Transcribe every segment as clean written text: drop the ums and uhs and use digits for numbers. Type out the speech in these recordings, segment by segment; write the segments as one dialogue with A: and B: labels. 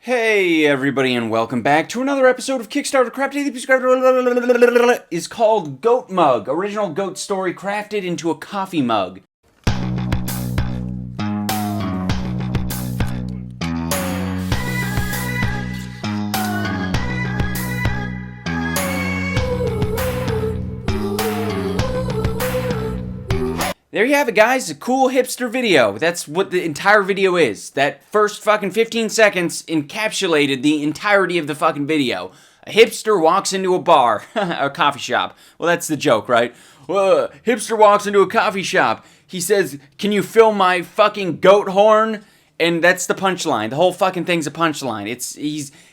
A: Hey everybody and welcome back to another episode of Kickstarter crafted. The piece of is called Goat Mug, original goat story crafted into a coffee mug. There you have it, guys. A cool hipster video. That's what the entire video is. That first fucking 15 seconds encapsulated the entirety of the fucking video. A hipster walks into a bar, a coffee shop. Well, that's the joke, right? Hipster walks into a coffee shop. He says, "Can you fill my fucking goat horn?" And that's the punchline. The whole fucking thing's a punchline.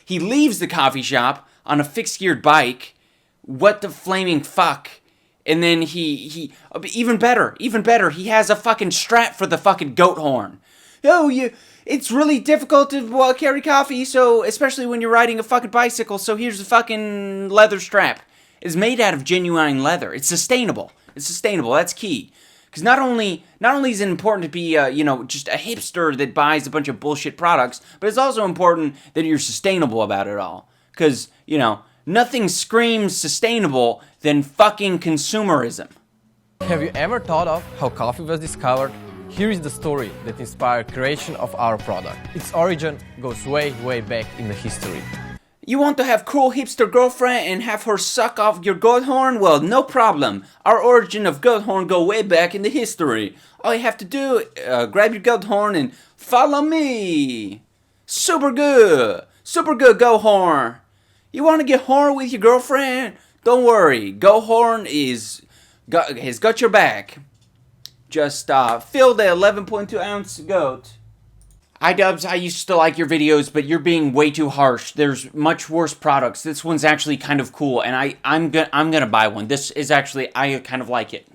A: He leaves the coffee shop on a fixed-geared bike. What the flaming fuck? And then he even better, he has a fucking strap for the fucking goat horn. It's really difficult to carry coffee, so especially when you're riding a fucking bicycle, so here's a fucking leather strap. It's made out of genuine leather. It's sustainable. That's key. Because not only is it important to be, just a hipster that buys a bunch of bullshit products, but it's also important that you're sustainable about it all. Because, nothing screams sustainable than fucking consumerism.
B: Have you ever thought of how coffee was discovered? Here is the story that inspired creation of our product. Its origin goes way, way back in the history.
A: You want to have cool hipster girlfriend and have her suck off your goat horn? Well, no problem. Our origin of goat horn go way back in the history. All you have to do, grab your goat horn and follow me. Super good goat horn. You want to get horn with your girlfriend? Don't worry, Goat Horn has got your back. Just fill the 11.2 ounce goat. iDubbbz, I used to like your videos, but you're being way too harsh. There's much worse products. This one's actually kind of cool, and I'm gonna buy one. This is actually, I kind of like it.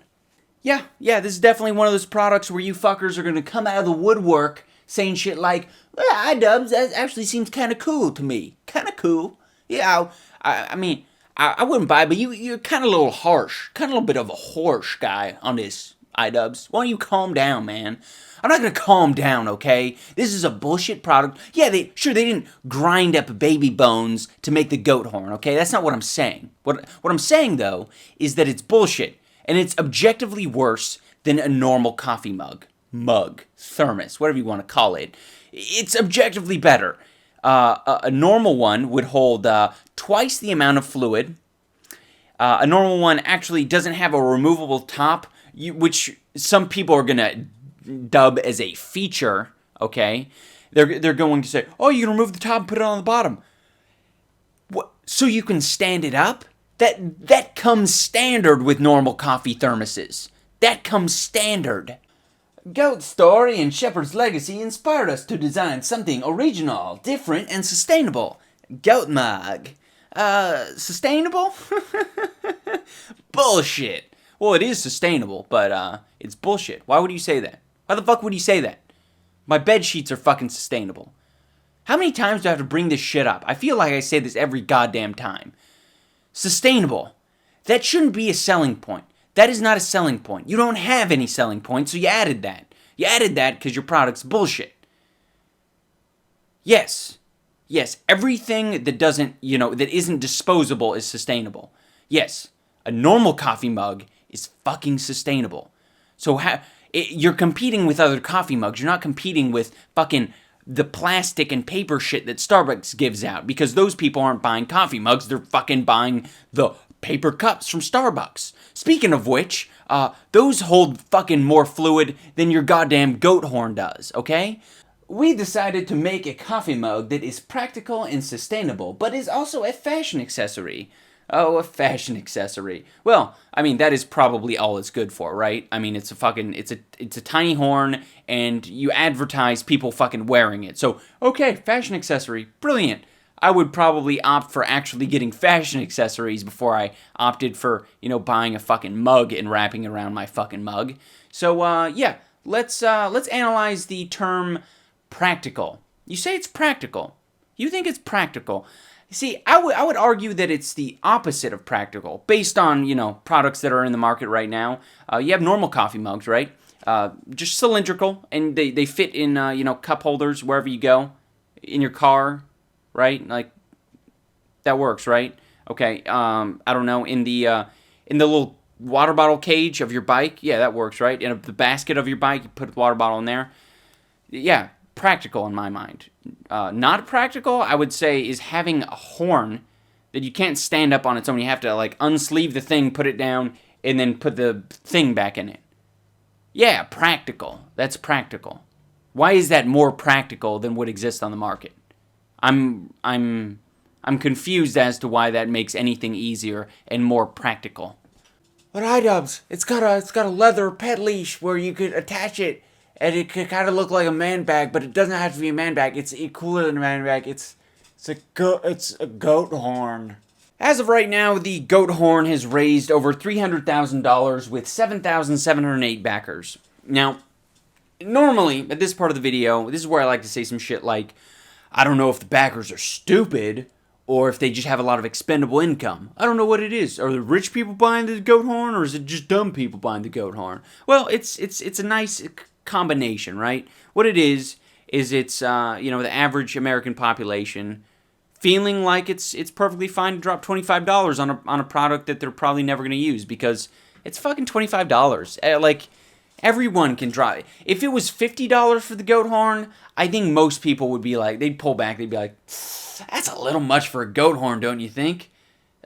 A: Yeah, this is definitely one of those products where you fuckers are gonna come out of the woodwork saying shit like, "Well, iDubbbz, that actually seems kind of cool to me. Kind of cool. Yeah, I mean, I wouldn't buy it, but you're kind of a little harsh. Kind of a little bit of a horsh guy on this, iDubbbz. Why don't you calm down, man? I'm not going to calm down, okay? This is a bullshit product. Yeah, they didn't grind up baby bones to make the goat horn, okay? That's not what I'm saying. What I'm saying, though, is that it's bullshit. And it's objectively worse than a normal coffee mug, thermos, whatever you want to call it. It's objectively better. A normal one would hold twice the amount of fluid. A normal one actually doesn't have a removable top, which some people are going to dub as a feature, okay? They're going to say, "Oh, you can remove the top and put it on the bottom." What? So you can stand it up? That comes standard with normal coffee thermoses. That comes standard. Goat story and shepherd's legacy inspired us to design something original, different, and sustainable. Goat mug. Sustainable? Bullshit. Well, it is sustainable, but it's bullshit. Why would you say that? Why the fuck would you say that? My bed sheets are fucking sustainable. How many times do I have to bring this shit up? I feel like I say this every goddamn time. Sustainable. That shouldn't be a selling point. That is not a selling point. You don't have any selling point, so you added that. You added that because your product's bullshit. Yes, everything that that isn't disposable is sustainable. Yes, a normal coffee mug is fucking sustainable. So you're competing with other coffee mugs. You're not competing with fucking the plastic and paper shit that Starbucks gives out, because those people aren't buying coffee mugs. They're fucking buying the paper cups from Starbucks. Speaking of which, those hold fucking more fluid than your goddamn goat horn does, okay? We decided to make a coffee mug that is practical and sustainable, but is also a fashion accessory. Oh, a fashion accessory. Well, I mean, that is probably all it's good for, right? I mean, it's a tiny horn, and you advertise people fucking wearing it. So, okay, fashion accessory, brilliant. I would probably opt for actually getting fashion accessories before I opted for, buying a fucking mug and wrapping it around my fucking mug. So, let's analyze the term practical. You say it's practical. You think it's practical. See, I would argue that it's the opposite of practical, based on, products that are in the market right now. You have normal coffee mugs, right? Just cylindrical, and they fit in, cup holders wherever you go, in your car, right? Like, that works, right? Okay, I don't know, in the little water bottle cage of your bike, yeah, that works, right? In the basket of your bike, you put the water bottle in there. Yeah, practical in my mind. Not practical, I would say, is having a horn that you can't stand up on its own. You have to, like, unsleeve the thing, put it down, and then put the thing back in it. Yeah, practical. That's practical. Why is that more practical than what exists on the market? I'm confused as to why that makes anything easier and more practical. But iDubbbz, it's got a leather pet leash where you could attach it, and it could kind of look like a man bag, but it doesn't have to be a man bag. It's cooler than a man bag. It's a goat horn. As of right now, the goat horn has raised over $300,000 with 7,708 backers. Now, normally at this part of the video, this is where I like to say some shit like, I don't know if the backers are stupid or if they just have a lot of expendable income. I don't know what it is. Are the rich people buying the goat horn, or is it just dumb people buying the goat horn? Well, it's a nice combination, right? What it is it's the average American population feeling like it's perfectly fine to drop $25 on a product that they're probably never going to use because it's fucking $25. Like, everyone can drop. If it was $50 for the goat horn, I think most people would be like, they'd pull back. They'd be like, that's a little much for a goat horn, don't you think?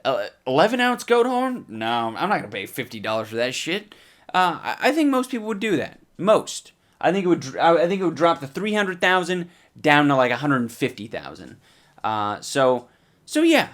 A: 11-ounce goat horn? No, I'm not gonna pay $50 for that shit. I think most people would do that. Most. I think it would drop the 300,000 down to like 150,000. So yeah.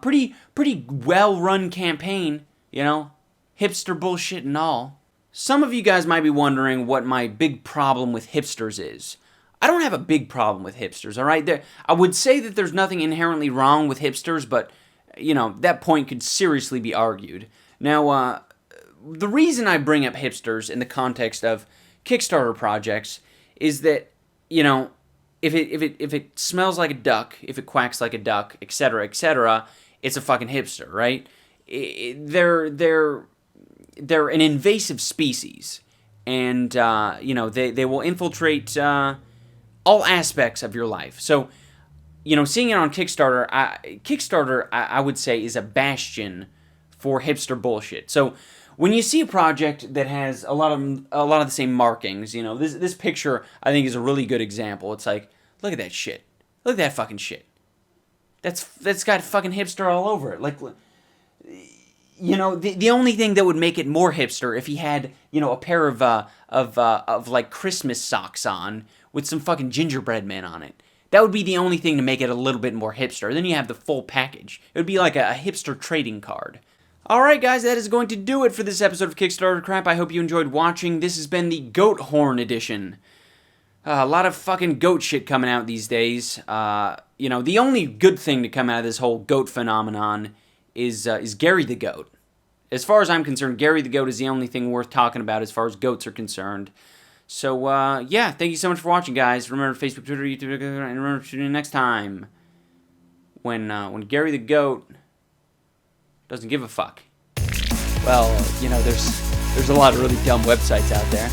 A: Pretty well run campaign. You know, hipster bullshit and all. Some of you guys might be wondering what my big problem with hipsters is. I don't have a big problem with hipsters, all right? I would say that there's nothing inherently wrong with hipsters, but, that point could seriously be argued. Now, the reason I bring up hipsters in the context of Kickstarter projects is that, if it smells like a duck, if it quacks like a duck, etc., it's a fucking hipster, right? They're an invasive species, and they will infiltrate all aspects of your life. So, seeing it on Kickstarter, I would say is a bastion for hipster bullshit. So, when you see a project that has a lot of the same markings, this picture I think is a really good example. It's like, look at that shit, look at that fucking shit. That's got fucking hipster all over it. Like, the only thing that would make it more hipster if he had, a pair of like Christmas socks on with some fucking gingerbread men on it. That would be the only thing to make it a little bit more hipster. Then you have the full package. It would be like a hipster trading card. Alright guys, that is going to do it for this episode of Kickstarter Crap. I hope you enjoyed watching. This has been the Goat Horn edition. A lot of fucking goat shit coming out these days. The only good thing to come out of this whole goat phenomenon is Gary the Goat. As far as I'm concerned, Gary the Goat is the only thing worth talking about as far as goats are concerned. So, yeah, thank you so much for watching, guys. Remember Facebook, Twitter, YouTube, and remember to tune in next time when Gary the Goat doesn't give a fuck. Well, there's a lot of really dumb websites out there.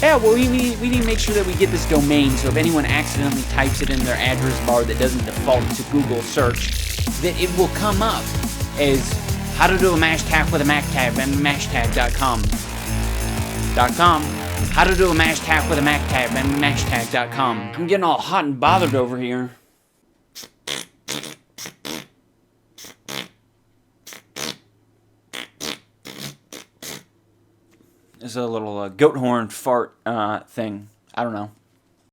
A: Yeah, well, we need to make sure that we get this domain, so if anyone accidentally types it in their address bar that doesn't default to Google search, that it will come up as how to do a mash tag with a Mac tab and mashtag.com. How to do a mash tag with a Mac tab and mashtag.com. I'm getting all hot and bothered over here. There's a little goat horn fart thing. I don't know.